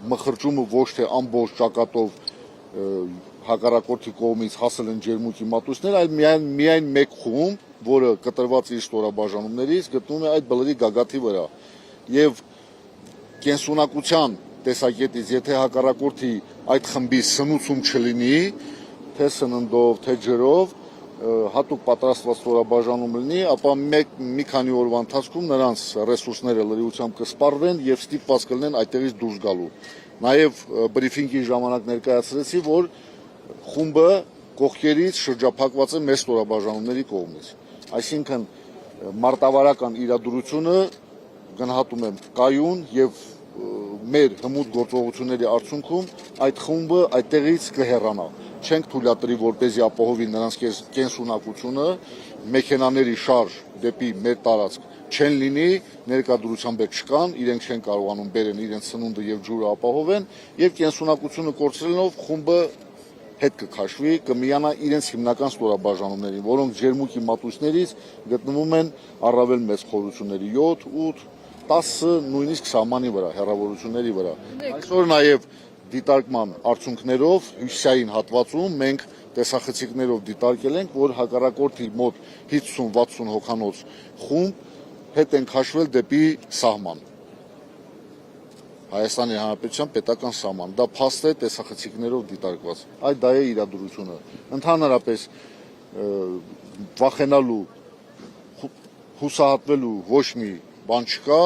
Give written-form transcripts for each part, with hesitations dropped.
մխրճումը ոչ թե ամբողջ ճակատով հակառակորդի կողմից հասել են ջերմուկի մատույցներ, այլ միայն մեկ խումբ, որը կտրված իր ստորաբաժանումներից գտնվում է այդ բլրի գագաթի վրա։ Եվ կենսունակության տեսակետից, եթե հակառակորդի այդ խմբի սնուցում չլինի, թե սննդով, թե ջրով, հատուկ պատրաստված ստորաբաժանում լինի, ապա մի քանի օրվա ընթացքում նրանց ռեսուրսները լրիվությամբ կսպառվեն եւ ստիպված կլինեն այդտեղից դուրս գալու։ Նաեւ բրիֆինգի ժամանակ ներկայացրեցի, որ խումբը կողքերից շրջափակված է մեր ստորաբաժանումների կողմից։ Այսինքն մարտավարական իրադրությունը գնահատում եմ կայուն եւ մեր հմուտ գործողությունների արդյունքում այդ խումբը այդտեղից կհեռանա։ Չենք թույլատրի, որպեսզի ապահովի նրանց կենսունակությունը, մեքենաների շարժ դեպի մեր տարածք չեն լինի, ներկայությամբ չկան, իրենք չեն կարողանում բերեն իրենց սնունդը եւ ջուրը ապահովեն, եւ կենսունակությունը կորցրելով խումբը հետ կքաշվի, կմիանա իրենց հիմնական ստորաբաժանումներին, որոնք ջերմուկի մատույցներից գտնվում են առավել մեծ խորությունների 7, 8, 10, նույնիսկ սահմանի վրա, հեռավորությունների վրա։ Այսօր նաեւ դիտարկման արդյունքներով հյուսիսային հատվածում մենք տեսախցիկներով դիտարկել ենք, որ հակառակորդի մոտ 50-60 հոգանոց խումբ հետ են քաշվել դեպի սահման։ Հայաստանի Հանրապետության պետական սահման։ Դա փաստ է տեսախցիկներով դիտարկված։ Այդ դա է իրադրությունը։ Ընդհանրապես վախենալու, հուսահատվելու ոչ մի բան չկա,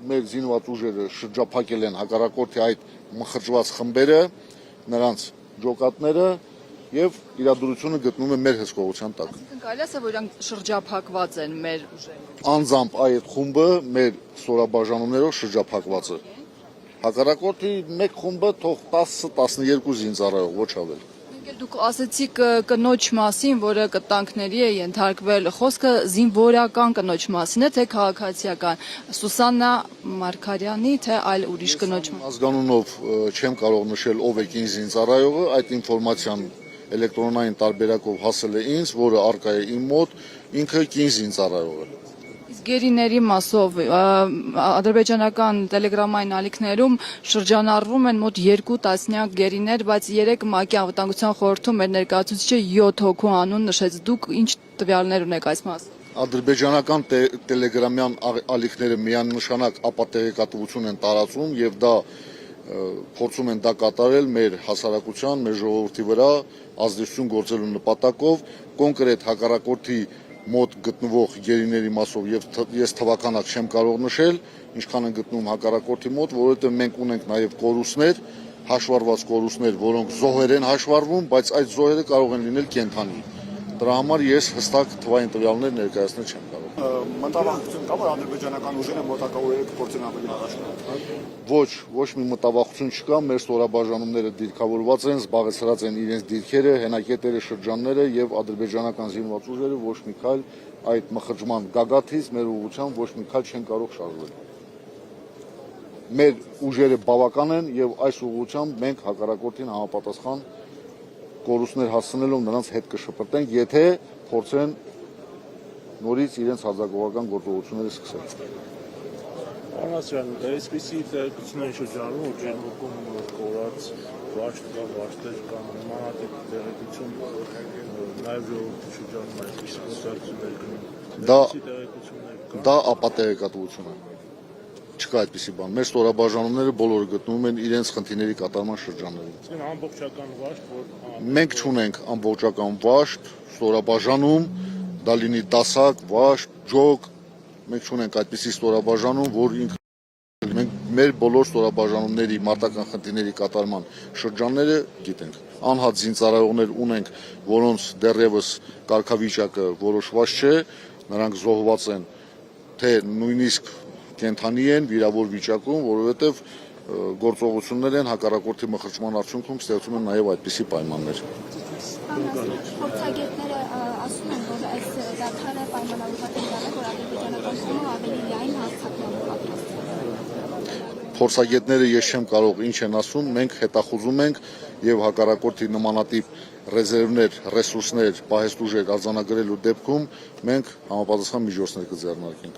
մեր զինված ուժերը շրջափակել են հակառակորդի այդ մխրճված խմբերը, նրանց ջոկատները եւ իրադրությունը գտնվում է մեր հսկողության տակ։ Կարելի է ասել, որ իրանք շրջափակված են մեր ուժերով։ Անձամբ այդ խումբը մեր ստորաբաժանումներով շրջափակված է։ Հակառակորդի մեկ խումբը թող 10-12 զինծառայող, ոչ ավել։ Դուք ասացիք կնոջ մասին, որը կտանքների է ենթարկվել, խոսքը զինվորական կնոջ մասին է, թե քաղաքացիական, Սուսաննա Մարգարյանի, թե այլ ուրիշ կնոջ մասին։ Ազգանունով չեմ կարող նշել ով է կին զինծառայողը, այդ ինֆորմացիան էլեկտրոնային տարբերակով հասել է ինձ, որը առկա է իմ մոտ, ինքը կին զինծառայող է։ Գերիների մասով ադրբեջանական տելեգրամային ալիքներում շրջանառվում են մոտ 2 տասնյակ գերիներ, բայց 3 ՄԱԿ-ի անվտանգության խորհրդում մեր ներկայացուցիչը 7 հոգու անուն նշեց։ Դուք ինչ տվյալներ ունեք այս մասին։ Ադրբեջանական տելեգրամյան ալիքները միանշանակ ապատեղեկատվություն են տարածում եւ դա փորձում են դա կատարել մեր հասարակության, մեր ժողովրդի վրա ազդեցություն գործելու նպատակով, կոնկրետ հակառակորդի մոտ գտնվող գերիների մասով եւ ես թվականակ չեմ կարող նշել, ինչքան են գտնվում հակառակորդի մոտ, որովհետեւ մենք ունենք նաեւ կորուստներ, հաշվառված կորուստներ, որոնք զոհեր են հաշվառվում, բայց այդ զոհերը կարող են լինել կենդանի։ Դրա համար ես հստակ թվային տվյալներ ներկայացնել չեմ կարող։ Մտավախություն կա, որ ադրբեջանական ուժերը մոտակա օրերը կփորձեն ավելի առաջ գնալ։ Ոչ մի մտավախություն չկա, մեր ստորաբաժանումները դիրքավորված են, զբաղեցրած են իրենց դիրքերը, հենակետերը, շրջանները եւ ադրբեջանական զինված ուժերը ոչ մի քայլ այդ մխրճման գագաթից մեր ուղղությամբ ոչ մի քայլ չեն կարող շարժվել։ Մեր ուժերը բավական են եւ այս ուղղությամբ մենք հակառակորդին համապատասխան կորուստներ հասցնելով նրանց հետ կշպրտենք, եթե փորձեն նորից իրենց հարձակողական գործողությունները սկսել։ Անասյան, այսպիսի տեղեկությունների շրջանում ու ջերմուկում կորած վաշտ կա, վաշտեր կան, նմանատիպ տեղեկություն նաև ժողովրդի շրջանում այսպիսի գործողություններ կան։ Դա ապատեղեկատվություն է։ Չկա այդպիսի բան։ Մեր ստորաբաժանումները բոլորը գտնվում են իրենց խնդիրների կատարման շրջաններում։ Ամբողջական վաշտ, որ մենք չունենք ամբողջական վաշտ, ստորաբաժանում, դա լինի դասակ, վաշտ, ջոկ, մենք չունենք այդպիսի ստորաբաժանում, որ ինքը մեր բոլոր ստորաբաժանումների մարտական խնդիրների կատարման շրջանները գիտենք։ Անհատ զինծառայողներ ունենք, որոնց դեռևս կարգավիճակը որոշված չէ, նրանք զոհված են, թե նույնիսկ կենդանի են վիրավոր վիճակում, որովհետև գործողություններ են հակառակորդի մխրճման արդյունքում ստեղծում են նաև այդպիսի պայմաններ։ Փորձագետները ասում են, որ այս դադարը պայմանավորված է դառնում, որ ադրբեջանական կողմը ավելի լայն հարձակման պատրաստ է։ Փորձագետները ես չեմ կարող ինչ են ասում, մենք հետախուզում ենք եւ հակառակորդի նմանատիպ ռեզերվներ, ռեսուրսներ, պահեստուժեր արձանագրելու դեպքում մենք համապատասխան միջոցներ կձեռնարկենք։